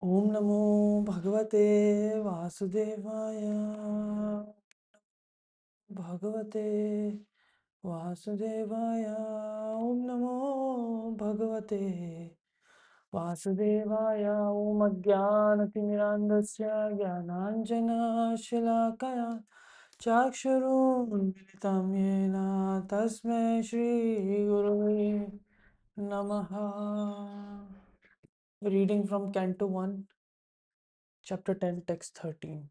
ओम नमो भगवते वासुदेवाय भगवते वासुदेवाय ओम नमो भगवते वासुदेवाय ओम अज्ञानतिमिरान्धस्य ज्ञानाञ्जनशलाकया चाक्षुरुन्मिलितं येन तस्मै श्रीगुरवे नमः. Reading from Canto 1, Chapter 10, Text 13.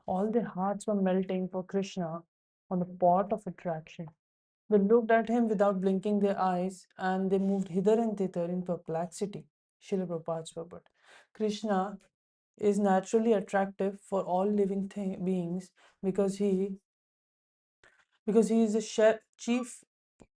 All their hearts were melting for Krishna on the pot of attraction. They looked at him without blinking their eyes, and they moved hither and thither in perplexity. Srila Prabhupada's purport. Krishna is naturally attractive for all living beings because he is the chief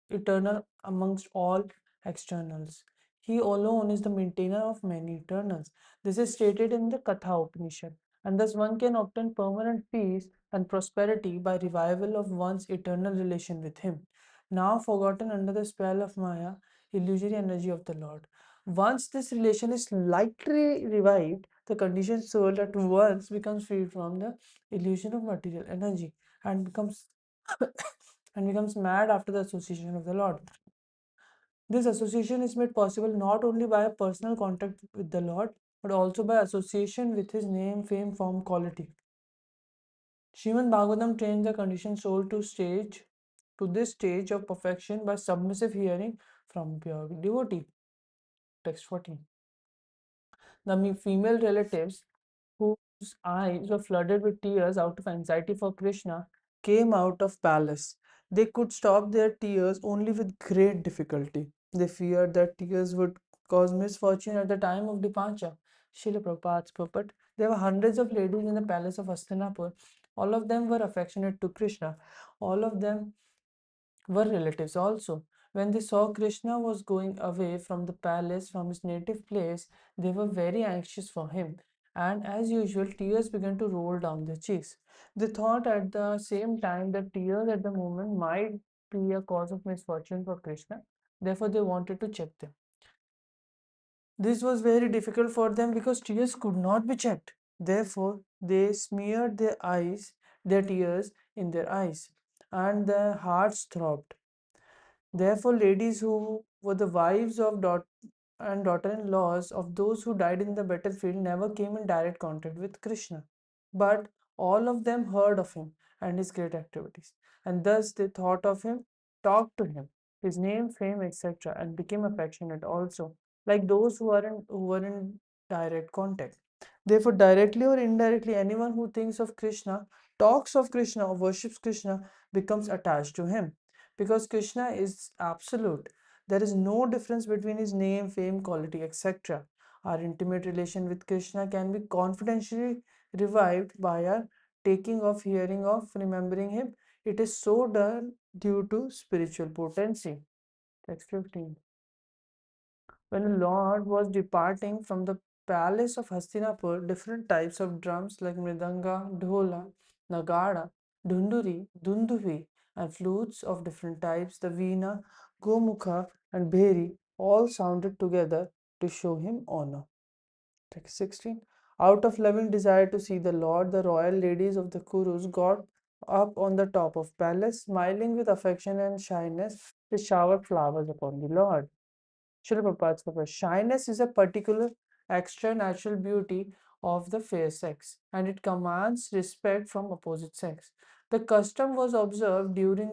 eternal amongst all externals. He alone is the maintainer of many eternals. This is stated in the Katha Upanishad, and thus one can obtain permanent peace and prosperity by revival of one's eternal relation with him, now forgotten under the spell of Maya, illusory energy of the Lord. Once this relation is lightly revived, the conditioned soul at once becomes free from the illusion of material energy and becomes and becomes mad after the association of the Lord. This association is made possible not only by a personal contact with the Lord, but also by association with his name, fame, form, quality. Srimad Bhavatam trains the conditioned soul to this stage of perfection by submissive hearing from pure devotee. Text 14. The female relatives whose eyes were flooded with tears out of anxiety for Krishna came out of palace. They could stop their tears only with great difficulty. They feared that tears would cause misfortune at the time of departure. Srila Prabhupada's purport. There were hundreds of ladies in the palace of Hastinapur. All of them were affectionate to Krishna. All of them were relatives also. When they saw Krishna was going away from the palace, from his native place, they were very anxious for him. And as usual, tears began to roll down their cheeks. They thought at the same time that tears at the moment might be a cause of misfortune for Krishna. Therefore, they wanted to check them. This was very difficult for them because tears could not be checked. Therefore, they smeared their tears in their eyes, and their hearts throbbed. Therefore, ladies who were the wives of daughter-in-laws of those who died in the battlefield never came in direct contact with Krishna. But all of them heard of him and his great activities, and thus they thought of him, talked to him, his name, fame, etc., and became affectionate also, like those who were in direct contact. Therefore, directly or indirectly, anyone who thinks of Krishna, talks of Krishna, or worships Krishna becomes attached to him because Krishna is absolute. There is no difference between his name, fame, quality, etc. Our intimate relation with Krishna can be confidentially revived by our taking of, hearing of, remembering him. It is so done due to spiritual potency. Text 15. When the Lord was departing from the palace of Hastinapur, different types of drums like mridanga, dhola, nagada, dhunduri, dunduvi, and flutes of different types, the veena, gomukha, and bheri, all sounded together to show him honor. Text 16. Out of loving desire to see the Lord, the royal ladies of the Kurus got up on the top of palace, smiling with affection and shyness, they showered flowers upon the Lord. Srila Prabhupada's purpose. Shyness is a particular extra natural beauty of the fair sex, and it commands respect from opposite sex. The custom was observed even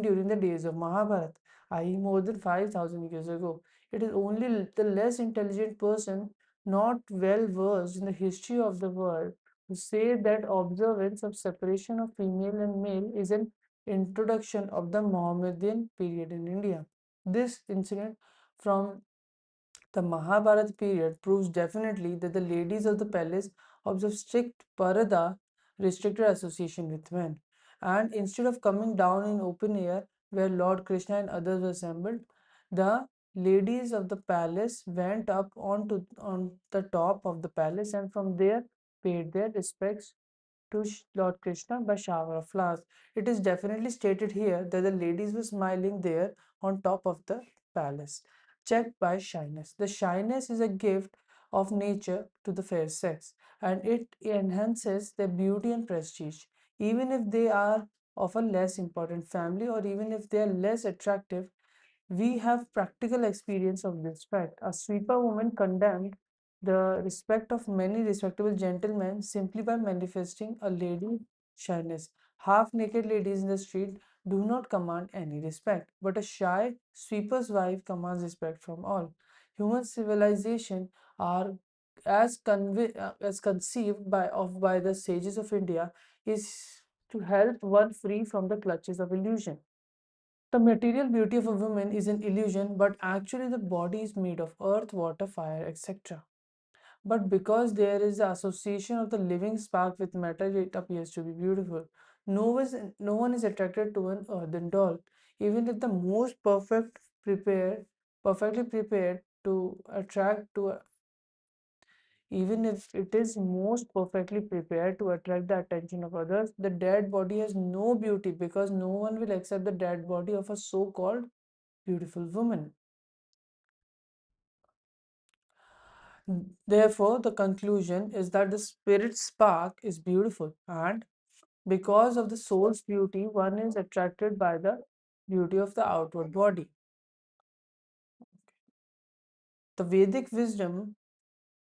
during the days of Mahabharata, i.e., more than 5,000 years ago. It is only the less intelligent person, not well versed in the history of the world, who say that observance of separation of female and male is an introduction of the Mohammedan period in India. This incident from the Mahabharata period proves definitely that the ladies of the palace observed strict parada, restricted association with men, and instead of coming down in open air where Lord Krishna and others were assembled, the ladies of the palace went up on the top of the palace and from there paid their respects to Lord Krishna by shower of flowers. It is definitely stated here that the ladies were smiling there on top of the palace. checked by shyness. The shyness is a gift of nature to the fair sex, and it enhances their beauty and prestige. Even if they are of a less important family, or even if they are less attractive, we have practical experience of this fact. A sweeper woman condemned the respect of many respectable gentlemen simply by manifesting a lady shyness. Half naked ladies in the street do not command any respect, but a shy sweeper's wife commands respect from all. Human civilization are as conceived by the sages of India is to help one free from the clutches of illusion. The material beauty of a woman is an illusion, but actually the body is made of earth, water, fire, etc. But because there is the association of the living spark with matter, it appears to be beautiful. No one is attracted to an earthen doll, even if the most perfectly prepared to attract to even if it is most perfectly prepared to attract the attention of others. The dead body has no beauty because no one will accept the dead body of a so-called beautiful woman. Therefore, the conclusion is that the spirit spark is beautiful, and because of the soul's beauty, one is attracted by the beauty of the outward body. The Vedic wisdom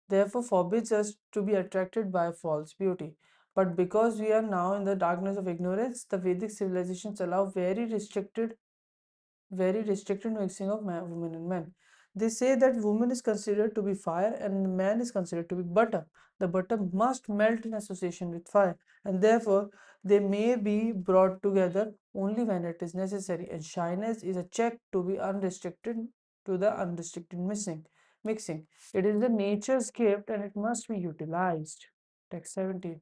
therefore forbids us to be attracted by false beauty. But because we are now in the darkness of ignorance, the Vedic civilizations allow very restricted mixing of women and men. They say that woman is considered to be fire and man is considered to be butter. The butter must melt in association with fire, and therefore they may be brought together only when it is necessary. And shyness is a check to be unrestricted to the unrestricted mixing. It is the nature's gift and it must be utilized. Text 17.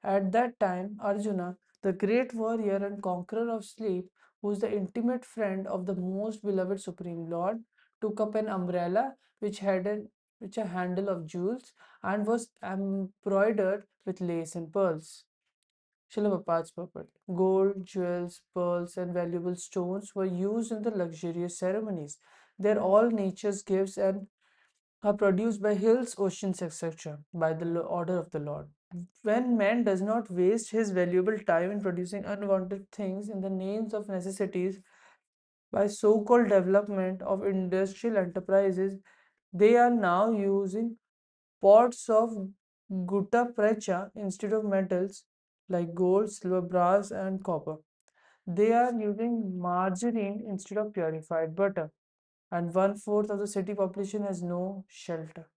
At that time, Arjuna, the great warrior and conqueror of sleep, who is the intimate friend of the most beloved Supreme Lord, took up an umbrella which a handle of jewels and was embroidered with lace and pearls. Shilavapad's purport. Gold, jewels, pearls, and valuable stones were used in the luxurious ceremonies. They're all nature's gifts and are produced by hills, oceans, etc., by the order of the Lord. When man does not waste his valuable time in producing unwanted things in the names of necessities by so called development of industrial enterprises, they are now using pots of gutta percha instead of metals like gold, silver, brass, and copper. They are using margarine instead of purified butter, and one-fourth of the city population has no shelter.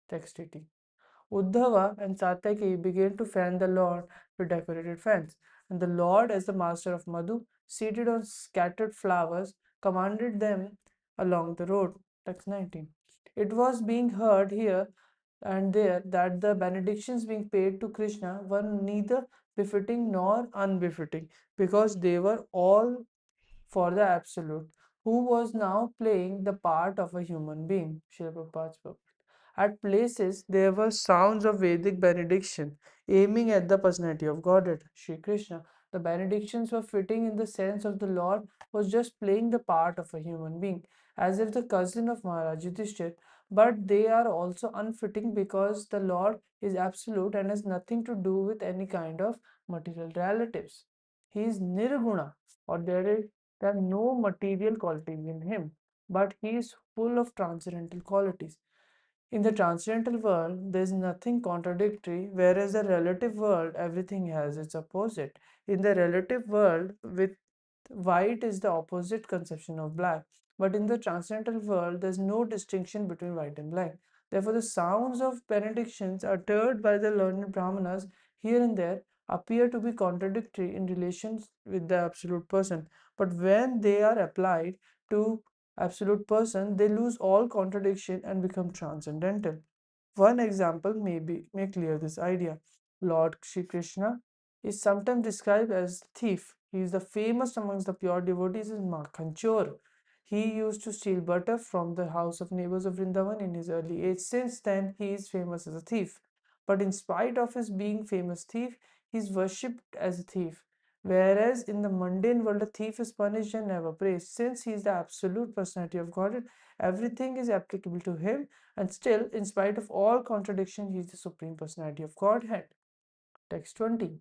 Text 18. Uddhava and Satyaki began to fan the Lord with decorated fans, and the Lord, as the master of Madhu, seated on scattered flowers, commanded them along the road. Text 19. It was being heard here and there that the benedictions being paid to Krishna were neither befitting nor unbefitting, because they were all for the Absolute, who was now playing the part of a human being. Srila Prabhupada's book. At places, there were sounds of Vedic benediction aiming at the personality of Godhead, Sri Krishna. The benedictions were fitting in the sense of the Lord was just playing the part of a human being, as if the cousin of Maharaj Yudhishthir, but they are also unfitting because the Lord is absolute and has nothing to do with any kind of material relatives. He is nirguna, or there are no material qualities in him, but he is full of transcendental qualities. In the transcendental world, there is nothing contradictory, whereas the relative world, everything has its opposite. In the relative world, with white is the opposite conception of black, but in the transcendental world, there is no distinction between white and black. Therefore, the sounds of benedictions uttered by the learned Brahmanas here and there appear to be contradictory in relations with the absolute person, but when they are applied to absolute person, they lose all contradiction and become transcendental. One example may clear this idea. Lord Shri Krishna is sometimes described as thief. He is the famous amongst the pure devotees as Makhan Chor. He used to steal butter from the house of neighbors of Vrindavan in his early age. Since then, he is famous as a thief. But in spite of his being famous thief, he is worshipped as a thief. Whereas in the mundane world, a thief is punished and never praised. Since he is the absolute personality of Godhead, everything is applicable to him, and still, in spite of all contradiction, he is the supreme personality of Godhead. Text 20.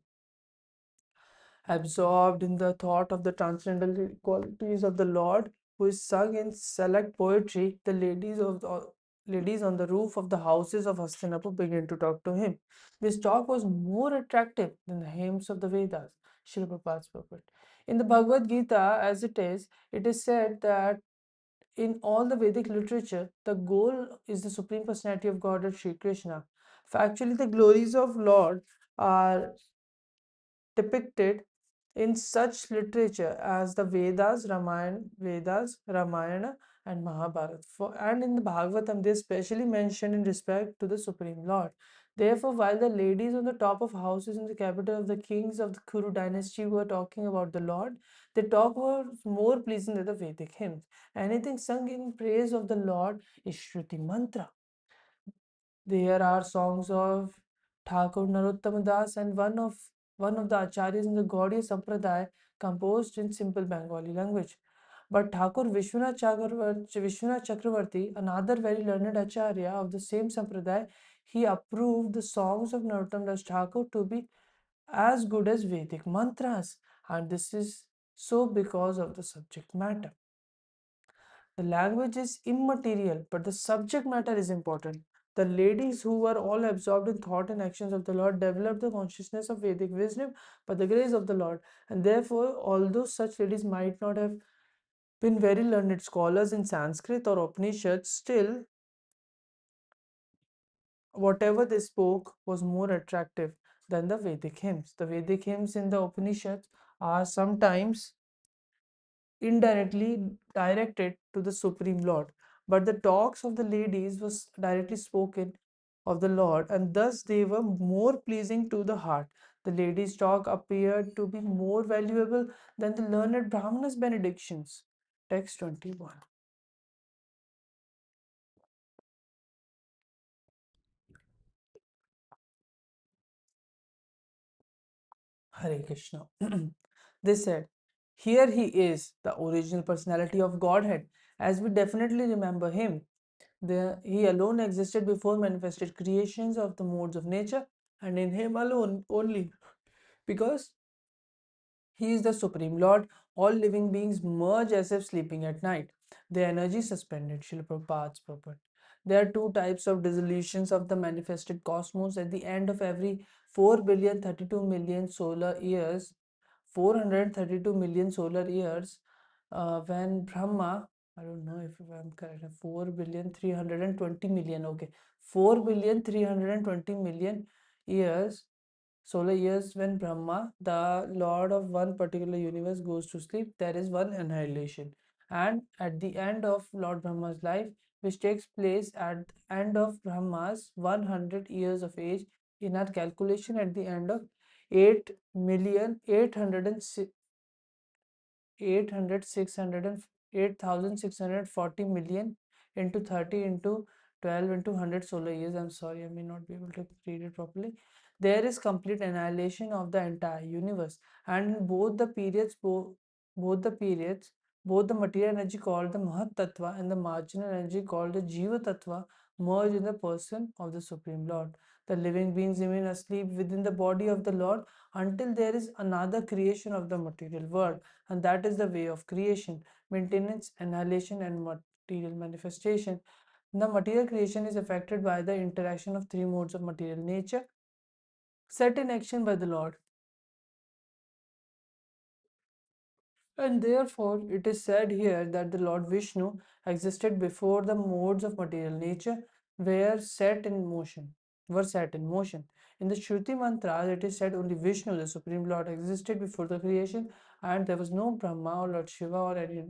Absorbed in the thought of the transcendental qualities of the Lord, who is sung in select poetry, the ladies on the roof of the houses of Hastinapur began to talk to him. This talk was more attractive than the hymns of the Vedas. Srila Prabhupada's purport. In the Bhagavad Gita, as it is said that in all the Vedic literature, the goal is the Supreme Personality of God, Sri Krishna. Factually, the glories of Lord are depicted in such literature as the Vedas, Ramayana, and Mahabharata. And in the Bhagavatam, they are specially mentioned in respect to the Supreme Lord. Therefore, while the ladies on the top of houses in the capital of the kings of the Kuru dynasty were talking about the Lord, their talk was more pleasing than the Vedic hymns. Anything sung in praise of the Lord is Shruti Mantra. There are songs of Thakur Narottama Das and one of the acharyas in the Gaudiya Sampradaya composed in simple Bengali language. But Thakur Vishwanath Chakravarti, another very learned acharya of the same Sampradaya, he approved the songs of Narottama Das Thakur to be as good as Vedic mantras, and this is so because of the subject matter. The language is immaterial, but the subject matter is important. The ladies who were all absorbed in thought and actions of the Lord developed the consciousness of Vedic wisdom by the grace of the Lord. And therefore, although such ladies might not have been very learned scholars in Sanskrit or Upanishads, still, whatever they spoke was more attractive than the Vedic hymns. The Vedic hymns in the Upanishads are sometimes indirectly directed to the Supreme Lord. But the talks of the ladies was directly spoken of the Lord, and thus they were more pleasing to the heart. The ladies' talk appeared to be more valuable than the learned Brahmana's benedictions. Text 21. Hare Krishna. They said, here he is, the original personality of Godhead, as we definitely remember him. He alone existed before manifested creations of the modes of nature, and in him alone only, because he is the Supreme Lord. All living beings merge as if sleeping at night. Their energy suspended. Srila Prabhupada's purport. There are two types of dissolutions of the manifested cosmos at the end of every 4,032,000,000 solar years. 432 million solar years, when Brahma, I don't know if I'm correct, 4,320,000,000, okay, 4,320,000,000 years, solar years, when Brahma, the lord of one particular universe, goes to sleep, there is one annihilation. And at the end of Lord Brahma's life, which takes place at the end of Brahma's 100 years of age, in our calculation at the end of 8,640,000,000 into 30 into 12 into 100 solar years. I'm sorry, I may not be able to read it properly. There is complete annihilation of the entire universe, and in both the periods, both the material energy called the Mahat Tattva and the marginal energy called the Jiva Tattva merge in the person of the Supreme Lord. The living beings remain asleep within the body of the Lord until there is another creation of the material world, and that is the way of creation, maintenance, annihilation, and material manifestation. The material creation is affected by the interaction of three modes of material nature set in action by the Lord. And therefore, it is said here that the Lord Vishnu existed before the modes of material nature were set in motion. Were set in motion. In the Shruti mantra, it is said only Vishnu, the Supreme Lord, existed before the creation, and there was no Brahma or Lord Shiva or any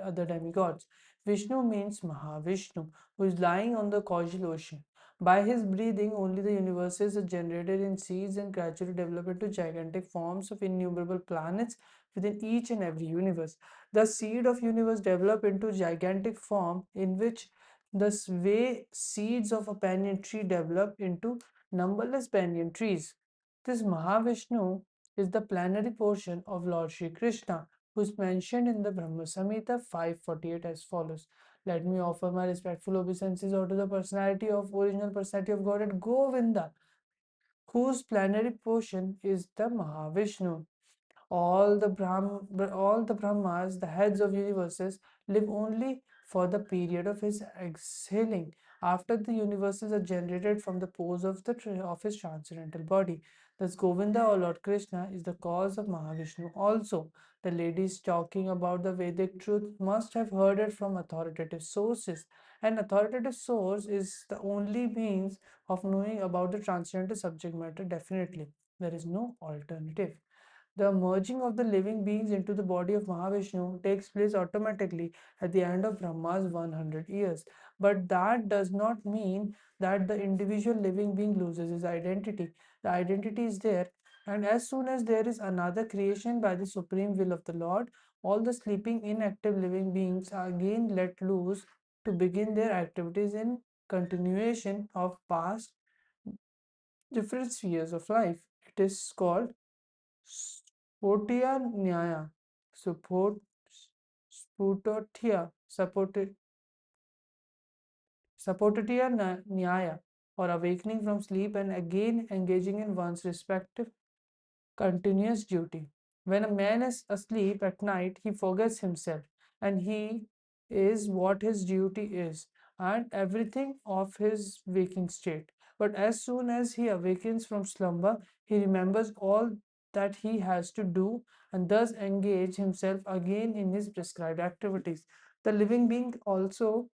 other demigods. Vishnu means Mahavishnu, who is lying on the causal ocean. By his breathing, only the universes are generated in seeds and gradually develop into gigantic forms of innumerable planets within each and every universe. The seed of universe develop into gigantic form in which the way seeds of a banyan tree develop into numberless banyan trees. This Mahavishnu is the plenary portion of Lord Sri Krishna, who is mentioned in the Brahma Samhita 548 as follows. Let me offer my respectful obeisances unto the personality of original personality of Godhead Govinda, whose plenary portion is the Mahavishnu. All the Brahmas, the heads of universes, live only for the period of his exhaling. After the universes are generated from the pores of of his transcendental body. Thus, Govinda or Lord Krishna is the cause of Mahavishnu. Also, the ladies talking about the Vedic truth must have heard it from authoritative sources. An authoritative source is the only means of knowing about the transcendental subject matter. Definitely, there is no alternative. The merging of the living beings into the body of Mahavishnu takes place automatically at the end of Brahma's 100 years. But that does not mean that the individual living being loses his identity. The identity is there, and as soon as there is another creation by the supreme will of the Lord, all the sleeping, inactive living beings are again let loose to begin their activities in continuation of past different spheres of life. It is called Spotia Nyaya. Support Sputotia Supportatia Nyaya, or awakening from sleep and again engaging in one's respective continuous duty. When a man is asleep at night, he forgets himself and he is what his duty is and everything of his waking state. But as soon as he awakens from slumber, he remembers all that he has to do and thus engage himself again in his prescribed activities. The living being also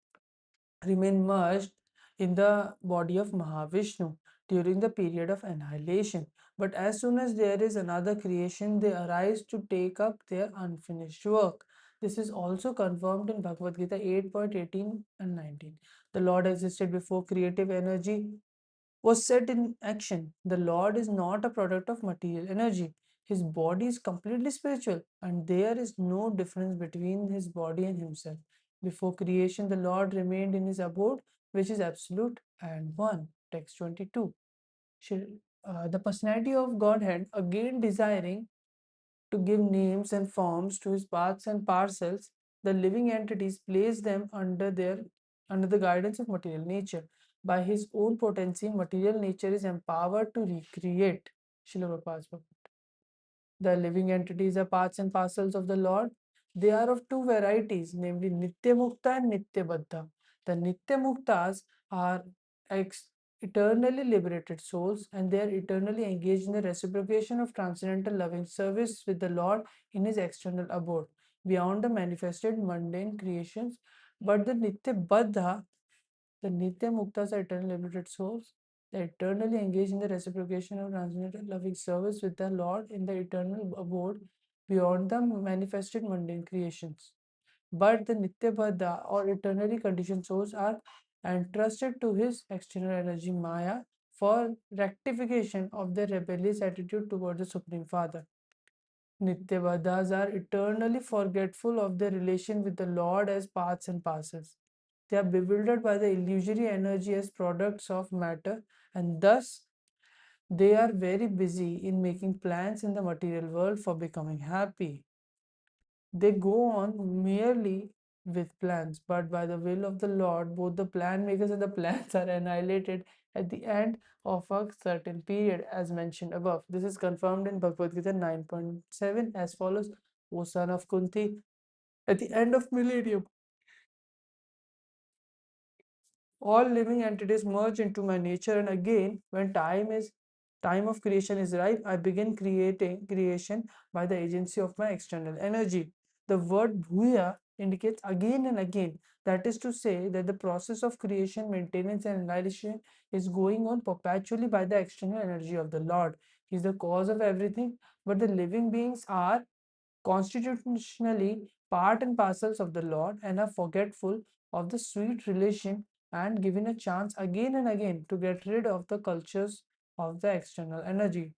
remain merged in the body of Mahavishnu during the period of annihilation. But as soon as there is another creation, they arise to take up their unfinished work. This is also confirmed in Bhagavad Gita 8.18 and 19. The Lord existed before creative energy was set in action. The Lord is not a product of material energy. His body is completely spiritual, and there is no difference between his body and himself. Before creation, the Lord remained in his abode, which is absolute and one. Text 22. The personality of Godhead, again desiring to give names and forms to his parts and parcels, the living entities place them under the guidance of material nature. By his own potency, material nature is empowered to recreate. Srila Prabhupada's book. The living entities are parts and parcels of the Lord. They are of two varieties, namely Nitya Mukta and Nitya Baddha. The Nitya Muktas are eternally liberated souls, and they are eternally engaged in the reciprocation of transcendental loving service with the Lord in his external abode, beyond the manifested mundane creations. But the Nitya Baddha, the Nitya Muktas are eternally liberated souls. They eternally engage in the reciprocation of transcendental loving service with the Lord in the eternal abode beyond the manifested mundane creations. But the Nityabadha or eternally conditioned souls are entrusted to his external energy Maya for rectification of their rebellious attitude toward the Supreme Father. Nityabadhas are eternally forgetful of their relation with the Lord as parts and parcels. They are bewildered by the illusory energy as products of matter, and thus they are very busy in making plans in the material world for becoming happy. They go on merely with plans, but by the will of the Lord, both the plan makers and the plans are annihilated at the end of a certain period, as mentioned above. This is confirmed in Bhagavad Gita 9.7 as follows: O son of Kunti, at the end of millennium, all living entities merge into my nature, and again when time of creation is ripe, I begin creating creation by the agency of my external energy. The word bhuya indicates again and again, that is to say that the process of creation, maintenance and annihilation is going on perpetually by the external energy of the Lord. He is the cause of everything, but the living beings are constitutionally part and parcels of the Lord and are forgetful of the sweet relation and given a chance again and again to get rid of the cultures of the external energy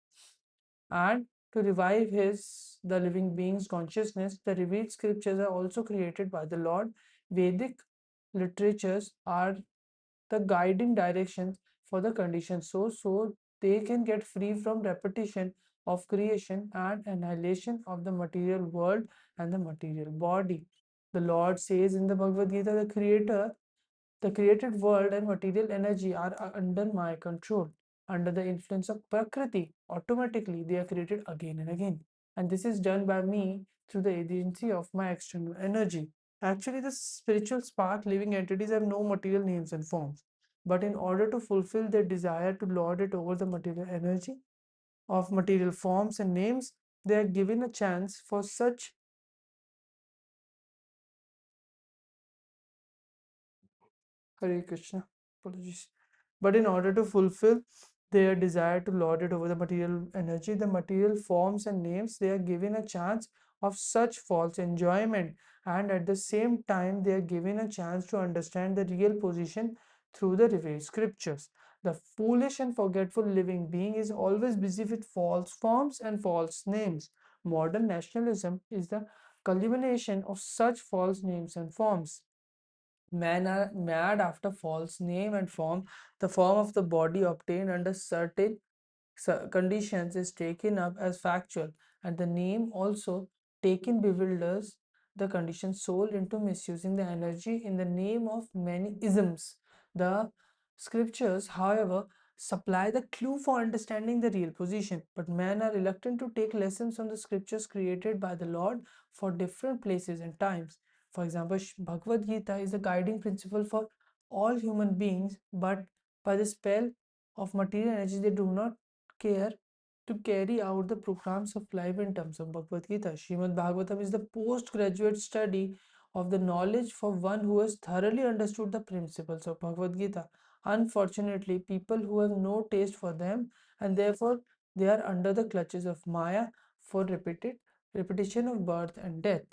and to revive the living being's consciousness. The revealed scriptures are also created by the Lord. Vedic literatures are the guiding directions for the conditioned soul, so they can get free from repetition of creation and annihilation of the material world and the material body. The Lord says in the Bhagavad Gita, the created world and material energy are under my control. Under the influence of Prakriti, automatically they are created again and again. And this is done by me through the agency of my external energy. Actually, the spiritual spark living entities have no material names and forms. But in order to fulfill their desire to lord it over the material energy of material forms and names, they are given a chance for such. Hare Krishna. Apologies. But in order to fulfill their desire to lord it over the material energy, the material forms and names, they are given a chance of such false enjoyment. And at the same time, they are given a chance to understand the real position through the revealed scriptures. The foolish and forgetful living being is always busy with false forms and false names. Modern nationalism is the culmination of such false names and forms. Men are mad after false name and form. The form of the body obtained under certain conditions is taken up as factual, and the name also taken bewilders the conditioned soul into misusing the energy in the name of many isms. The scriptures, however, supply the clue for understanding the real position, but men are reluctant to take lessons from the scriptures created by the Lord for different places and times. For example, Bhagavad Gita is a guiding principle for all human beings, but by the spell of material energy, they do not care to carry out the programs of life in terms of Bhagavad Gita. Srimad Bhagavatam is the postgraduate study of the knowledge for one who has thoroughly understood the principles of Bhagavad Gita. Unfortunately, people who have no taste for them and therefore they are under the clutches of Maya for repetition of birth and death.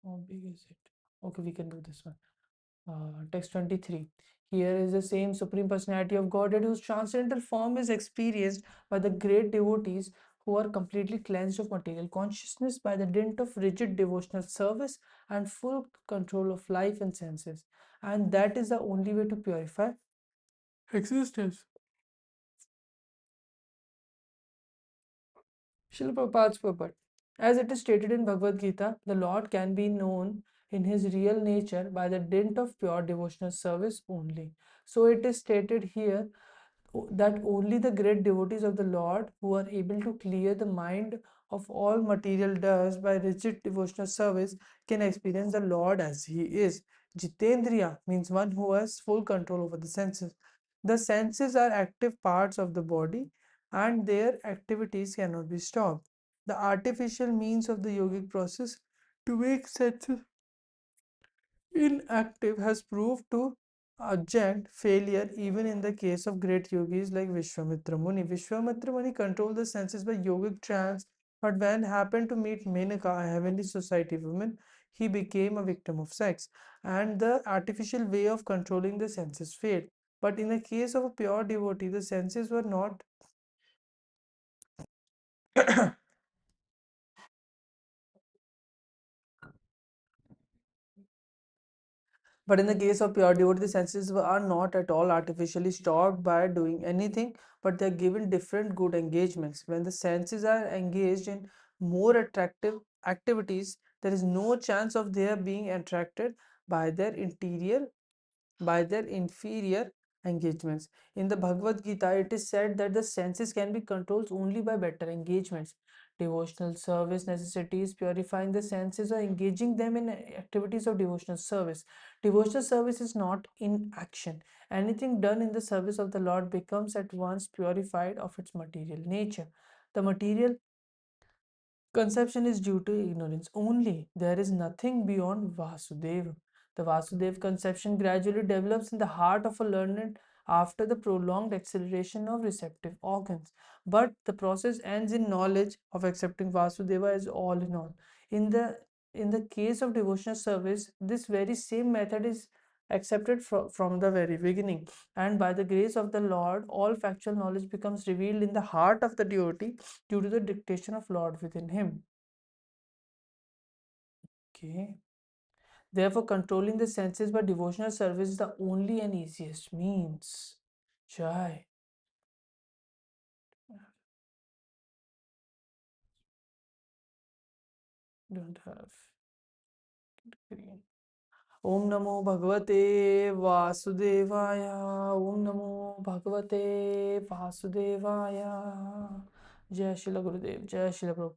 How big is it? Okay, we can do this one. Text 23. Here is the same Supreme Personality of Godhead whose transcendental form is experienced by the great devotees who are completely cleansed of material consciousness by the dint of rigid devotional service and full control of life and senses. And that is the only way to purify existence. Srila Prabhupada's purport. As it is stated in Bhagavad Gita, the Lord can be known in his real nature by the dint of pure devotional service only. So it is stated here that only the great devotees of the Lord who are able to clear the mind of all material dust by rigid devotional service can experience the Lord as he is. Jitendriya means one who has full control over the senses. The senses are active parts of the body and their activities cannot be stopped. The artificial means of the yogic process to make senses inactive has proved to abject failure even in the case of great yogis like Vishwamitra Muni. Vishwamitra Muni controlled the senses by yogic trance, but when happened to meet Menaka, a heavenly society woman, he became a victim of sex, and the artificial way of controlling the senses failed. But in the case of a pure devotee, the senses were not But in the case of pure devotee, the senses are not at all artificially stopped by doing anything, but they are given different good engagements. When the senses are engaged in more attractive activities, there is no chance of their being attracted by their inferior engagements. In the Bhagavad Gita, it is said that the senses can be controlled only by better engagements. Devotional service necessitates purifying the senses or engaging them in activities of devotional service. Devotional service is not in action. Anything done in the service of the Lord becomes at once purified of its material nature. The material conception is due to ignorance only. There is nothing beyond Vasudeva. The Vasudev conception gradually develops in the heart of a learned after the prolonged acceleration of receptive organs. But the process ends in knowledge of accepting Vasudeva as all in all. In the in the case of devotional service, this very same method is accepted from the very beginning. And by the grace of the Lord, all factual knowledge becomes revealed in the heart of the devotee due to the dictation of Lord within him. Okay. Therefore, controlling the senses by devotional service is the only and easiest means. Jai. Don't have green. Om Namo Bhagavate Vasudevaya. Om Namo Bhagavate Vasudevaya. Jai Shila Gurudev. Jai Shila Prabhupada.